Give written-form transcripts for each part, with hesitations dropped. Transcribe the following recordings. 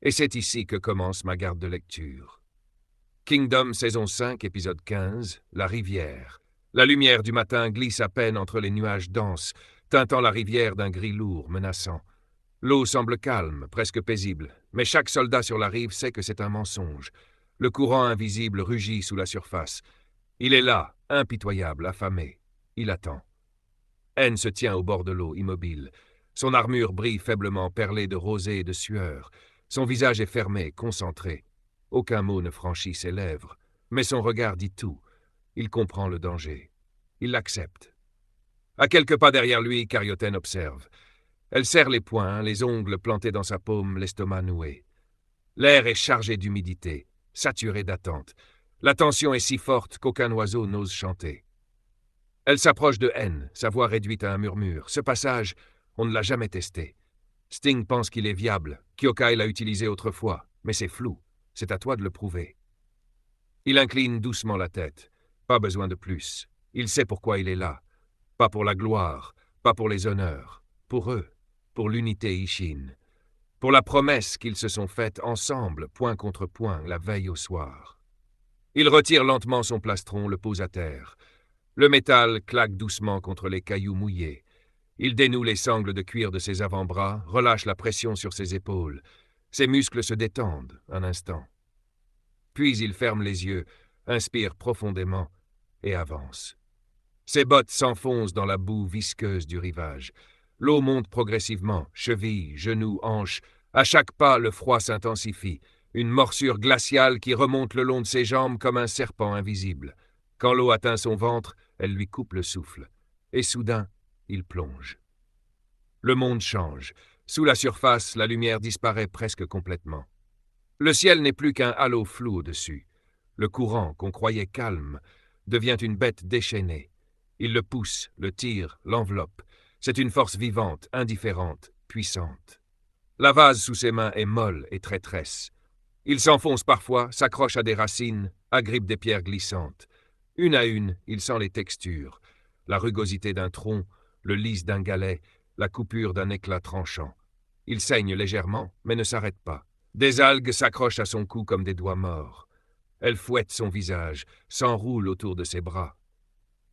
Et c'est ici que commence ma garde de lecture. Kingdom, saison 5, épisode 15, La rivière. La lumière du matin glisse à peine entre les nuages denses, teintant la rivière d'un gris lourd, menaçant. L'eau semble calme, presque paisible, mais chaque soldat sur la rive sait que c'est un mensonge. Le courant invisible rugit sous la surface. Il est là, impitoyable, affamé. Il attend. N se tient au bord de l'eau, immobile. Son armure brille faiblement, perlée de rosée et de sueur. Son visage est fermé, concentré. Aucun mot ne franchit ses lèvres, mais son regard dit tout. Il comprend le danger. Il l'accepte. À quelques pas derrière lui, Carioten observe. Elle serre les poings, les ongles plantés dans sa paume, l'estomac noué. L'air est chargé d'humidité, saturé d'attente. La tension est si forte qu'aucun oiseau n'ose chanter. Elle s'approche de N, sa voix réduite à un murmure. Ce passage, on ne l'a jamais testé. Sting pense qu'il est viable. Kyokai l'a utilisé autrefois, mais c'est flou. C'est à toi de le prouver. Il incline doucement la tête. Pas besoin de plus. Il sait pourquoi il est là. Pas pour la gloire, pas pour les honneurs. Pour eux, pour l'unité Ishin. Pour la promesse qu'ils se sont faite ensemble, point contre point, la veille au soir. Il retire lentement son plastron, le pose à terre. Le métal claque doucement contre les cailloux mouillés. Il dénoue les sangles de cuir de ses avant-bras, relâche la pression sur ses épaules. Ses muscles se détendent un instant. Puis il ferme les yeux, inspire profondément et avance. Ses bottes s'enfoncent dans la boue visqueuse du rivage. L'eau monte progressivement, chevilles, genoux, hanches. À chaque pas, le froid s'intensifie. Une morsure glaciale qui remonte le long de ses jambes comme un serpent invisible. Quand l'eau atteint son ventre, elle lui coupe le souffle. Et soudain, il plonge. Le monde change. Sous la surface, la lumière disparaît presque complètement. Le ciel n'est plus qu'un halo flou au-dessus. Le courant, qu'on croyait calme, devient une bête déchaînée. Il le pousse, le tire, l'enveloppe. C'est une force vivante, indifférente, puissante. La vase sous ses mains est molle et traîtresse. Il s'enfonce parfois, s'accroche à des racines, agrippe des pierres glissantes. Une à une, il sent les textures, la rugosité d'un tronc, le lisse d'un galet, la coupure d'un éclat tranchant. Il saigne légèrement, mais ne s'arrête pas. Des algues s'accrochent à son cou comme des doigts morts. Elles fouettent son visage, s'enroulent autour de ses bras.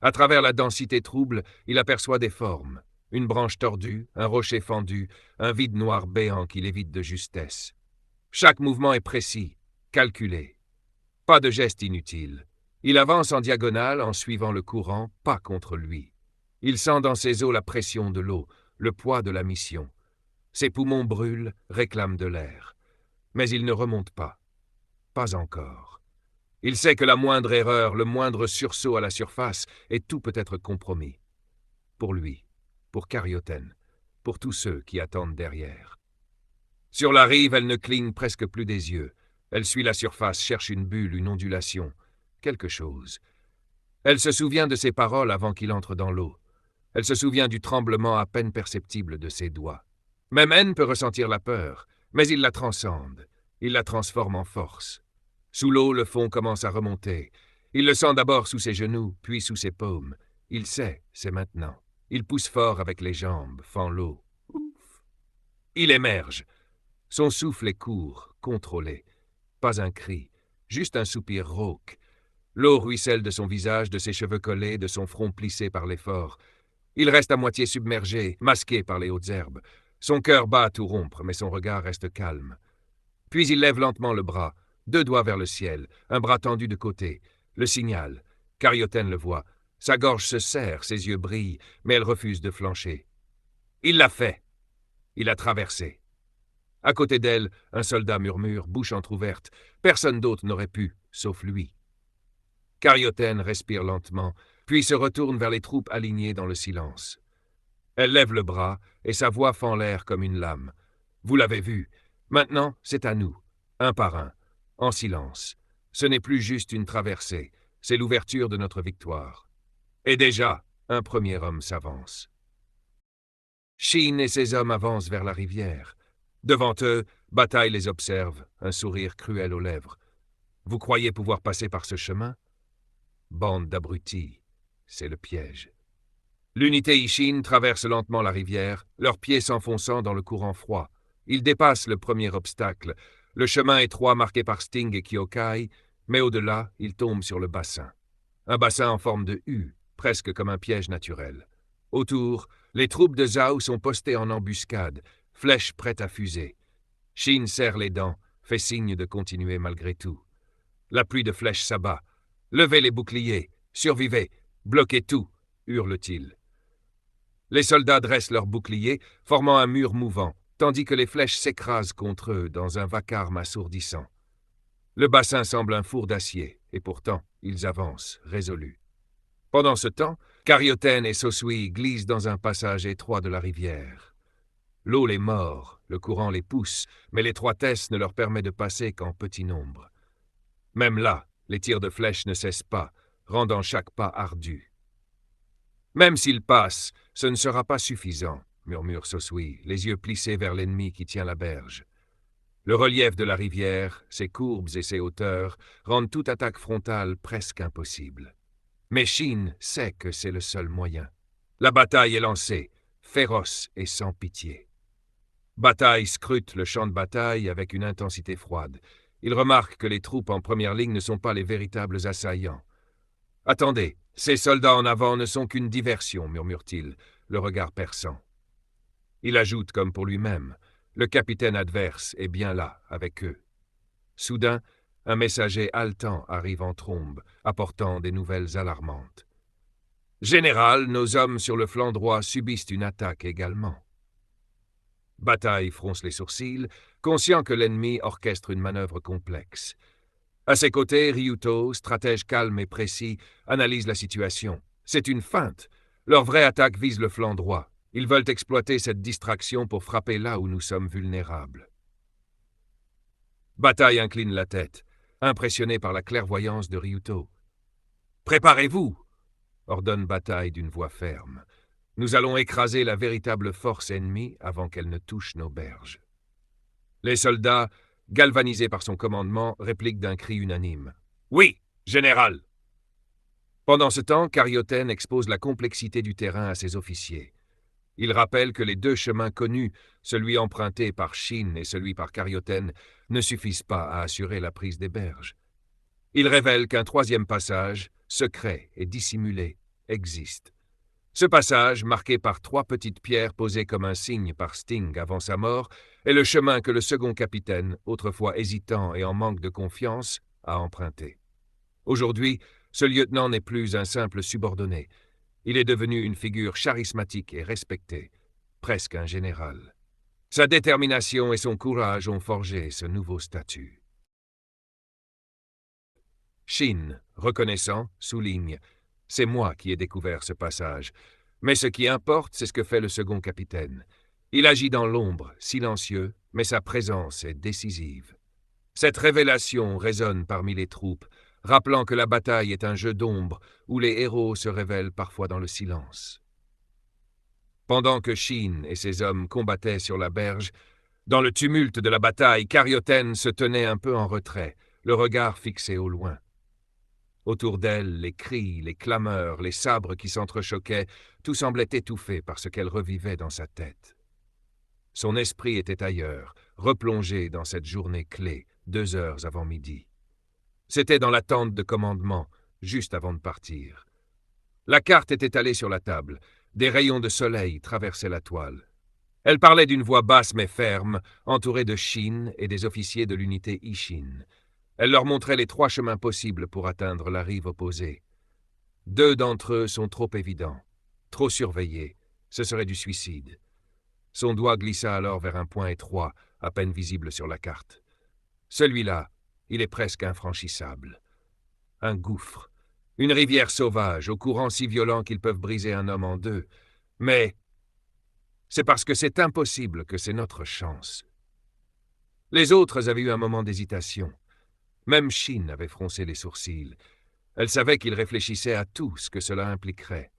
À travers la densité trouble, il aperçoit des formes. Une branche tordue, un rocher fendu, un vide noir béant qu'il évite de justesse. Chaque mouvement est précis, calculé. Pas de geste inutile. Il avance en diagonale en suivant le courant, pas contre lui. Il sent dans ses os la pression de l'eau, le poids de la mission. Ses poumons brûlent, réclament de l'air. Mais il ne remonte pas. Pas encore. Il sait que la moindre erreur, le moindre sursaut à la surface, et tout peut être compromis. Pour lui, pour Carioten, pour tous ceux qui attendent derrière. Sur la rive, elle ne cligne presque plus des yeux. Elle suit la surface, cherche une bulle, une ondulation, quelque chose. Elle se souvient de ses paroles avant qu'il entre dans l'eau. Elle se souvient du tremblement à peine perceptible de ses doigts. Même N peut ressentir la peur, mais il la transcende. Il la transforme en force. Sous l'eau, le fond commence à remonter. Il le sent d'abord sous ses genoux, puis sous ses paumes. Il sait, c'est maintenant. Il pousse fort avec les jambes, fend l'eau. Ouf. Il émerge. Son souffle est court, contrôlé. Pas un cri, juste un soupir rauque. L'eau ruisselle de son visage, de ses cheveux collés, de son front plissé par l'effort. Il reste à moitié submergé, masqué par les hautes herbes. Son cœur bat à tout rompre, mais son regard reste calme. Puis il lève lentement le bras, 2 doigts vers le ciel, un bras tendu de côté. Le signal. Carioten le voit. Sa gorge se serre, ses yeux brillent, mais elle refuse de flancher. Il l'a fait. Il a traversé. À côté d'elle, un soldat murmure, bouche entr'ouverte. Personne d'autre n'aurait pu, sauf lui. Carioten respire lentement, puis se retourne vers les troupes alignées dans le silence. Elle lève le bras, et sa voix fend l'air comme une lame. Vous l'avez vu. Maintenant, c'est à nous, un par un, en silence. Ce n'est plus juste une traversée, c'est l'ouverture de notre victoire. Et déjà, un premier homme s'avance. Shin et ses hommes avancent vers la rivière. Devant eux, Bataille les observe, un sourire cruel aux lèvres. Vous croyez pouvoir passer par ce chemin? Bande d'abrutis, c'est le piège. L'unité Ishin traverse lentement la rivière, leurs pieds s'enfonçant dans le courant froid. Il dépasse le premier obstacle, le chemin étroit marqué par Sting et Kyokai, mais au-delà, il tombe sur le bassin. Un bassin en forme de U, presque comme un piège naturel. Autour, les troupes de Zhao sont postées en embuscade, flèches prêtes à fuser. Shin serre les dents, fait signe de continuer malgré tout. La pluie de flèches s'abat. « Levez les boucliers, survivez, bloquez tout !» hurle-t-il. Les soldats dressent leurs boucliers, formant un mur mouvant, tandis que les flèches s'écrasent contre eux dans un vacarme assourdissant. Le bassin semble un four d'acier, et pourtant, ils avancent, résolus. Pendant ce temps, Carioten et Sosui glissent dans un passage étroit de la rivière. L'eau les mord, le courant les pousse, mais l'étroitesse ne leur permet de passer qu'en petit nombre. Même là, les tirs de flèches ne cessent pas, rendant chaque pas ardu. « Même s'ils passent, ce ne sera pas suffisant, » murmure Sosui, les yeux plissés vers l'ennemi qui tient la berge. Le relief de la rivière, ses courbes et ses hauteurs, rendent toute attaque frontale presque impossible. Mais Shin sait que c'est le seul moyen. La bataille est lancée, féroce et sans pitié. Bataille scrute le champ de bataille avec une intensité froide. Il remarque que les troupes en première ligne ne sont pas les véritables assaillants. « Attendez, ces soldats en avant ne sont qu'une diversion, » murmure-t-il, le regard perçant. Il ajoute comme pour lui-même, le capitaine adverse est bien là, avec eux. Soudain, un messager haletant arrive en trombe, apportant des nouvelles alarmantes. « Général, nos hommes sur le flanc droit subissent une attaque également. » Bataille fronce les sourcils, conscient que l'ennemi orchestre une manœuvre complexe. À ses côtés, Ryuto, stratège calme et précis, analyse la situation. C'est une feinte. Leur vraie attaque vise le flanc droit. Ils veulent exploiter cette distraction pour frapper là où nous sommes vulnérables. Bataille incline la tête, impressionné par la clairvoyance de Ryuto. « Préparez-vous !» ordonne Bataille d'une voix ferme. « Nous allons écraser la véritable force ennemie avant qu'elle ne touche nos berges. » Les soldats, galvanisés par son commandement, répliquent d'un cri unanime. « Oui, général !» Pendant ce temps, Carioten expose la complexité du terrain à ses officiers. Il rappelle que les deux chemins connus, celui emprunté par Shin et celui par Carioten, ne suffisent pas à assurer la prise des berges. Il révèle qu'un troisième passage, secret et dissimulé, existe. Ce passage, marqué par 3 petites pierres posées comme un signe par Sting avant sa mort, est le chemin que le second capitaine, autrefois hésitant et en manque de confiance, a emprunté. Aujourd'hui, ce lieutenant n'est plus un simple subordonné. Il est devenu une figure charismatique et respectée, presque un général. Sa détermination et son courage ont forgé ce nouveau statut. Shin, reconnaissant, souligne « C'est moi qui ai découvert ce passage. Mais ce qui importe, c'est ce que fait le second capitaine. Il agit dans l'ombre, silencieux, mais sa présence est décisive. » Cette révélation résonne parmi les troupes, rappelant que la bataille est un jeu d'ombre où les héros se révèlent parfois dans le silence. Pendant que Shin et ses hommes combattaient sur la berge, dans le tumulte de la bataille, Carioten se tenait un peu en retrait, le regard fixé au loin. Autour d'elle, les cris, les clameurs, les sabres qui s'entrechoquaient, tout semblait étouffé par ce qu'elle revivait dans sa tête. Son esprit était ailleurs, replongé dans cette journée clé, 2 heures avant midi. C'était dans la tente de commandement, juste avant de partir. La carte était étalée sur la table. Des rayons de soleil traversaient la toile. Elle parlait d'une voix basse mais ferme, entourée de Shin et des officiers de l'unité Ishin. Elle leur montrait les 3 chemins possibles pour atteindre la rive opposée. 2 d'entre eux sont trop évidents, trop surveillés. Ce serait du suicide. Son doigt glissa alors vers un point étroit, à peine visible sur la carte. Celui-là, il est presque infranchissable. Un gouffre, une rivière sauvage, au courant si violent qu'ils peuvent briser un homme en 2. Mais c'est parce que c'est impossible que c'est notre chance. Les autres avaient eu un moment d'hésitation. Même Shin avait froncé les sourcils. Elle savait qu'il réfléchissait à tout ce que cela impliquerait.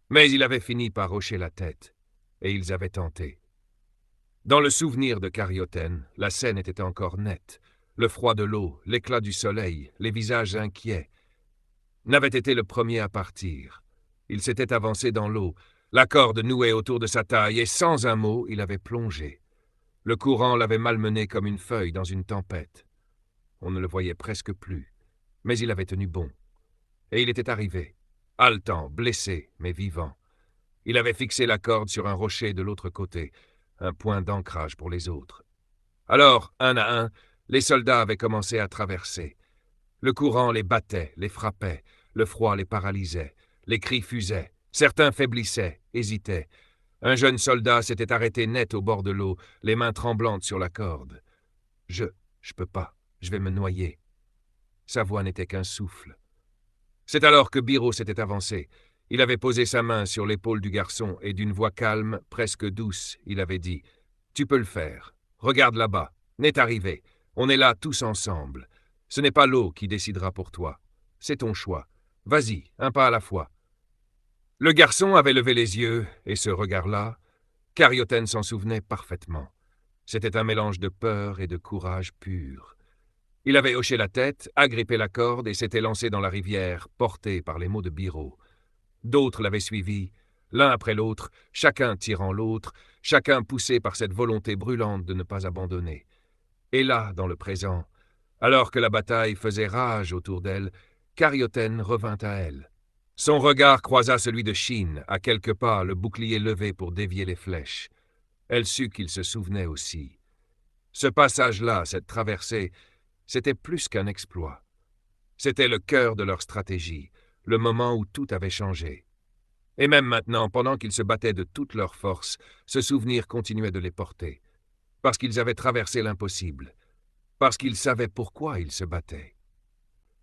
Mais il avait fini par hocher la tête, et ils avaient tenté. Dans le souvenir de Carioten, la scène était encore nette. Le froid de l'eau, l'éclat du soleil, les visages inquiets. N'avait été le premier à partir. Il s'était avancé dans l'eau, la corde nouée autour de sa taille, et sans un mot, il avait plongé. Le courant l'avait malmené comme une feuille dans une tempête. On ne le voyait presque plus, mais il avait tenu bon. Et il était arrivé, haletant, blessé, mais vivant. Il avait fixé la corde sur un rocher de l'autre côté, un point d'ancrage pour les autres. Alors, un à un, les soldats avaient commencé à traverser. Le courant les battait, les frappait, le froid les paralysait, les cris fusaient, certains faiblissaient, hésitaient. Un jeune soldat s'était arrêté net au bord de l'eau, les mains tremblantes sur la corde. « Je peux pas, je vais me noyer. » Sa voix n'était qu'un souffle. C'est alors que Biro s'était avancé. Il avait posé sa main sur l'épaule du garçon et d'une voix calme, presque douce, il avait dit « Tu peux le faire. Regarde là-bas. N'est arrivé. On est là tous ensemble. Ce n'est pas l'eau qui décidera pour toi. C'est ton choix. Vas-y, un pas à la fois. » Le garçon avait levé les yeux, et ce regard-là, Carioten s'en souvenait parfaitement. C'était un mélange de peur et de courage pur. Il avait hoché la tête, agrippé la corde et s'était lancé dans la rivière, porté par les mots de Biro. D'autres l'avaient suivi, l'un après l'autre, chacun tirant l'autre, chacun poussé par cette volonté brûlante de ne pas abandonner. Et là, dans le présent, alors que la bataille faisait rage autour d'elle, Carioten revint à elle. Son regard croisa celui de Shin, à quelques pas, le bouclier levé pour dévier les flèches. Elle sut qu'il se souvenait aussi. Ce passage-là, cette traversée, c'était plus qu'un exploit. C'était le cœur de leur stratégie, le moment où tout avait changé. Et même maintenant, pendant qu'ils se battaient de toute leur force, ce souvenir continuait de les porter. Parce qu'ils avaient traversé l'impossible. Parce qu'ils savaient pourquoi ils se battaient.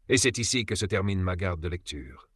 Et c'est ici que se termine ma garde de lecture.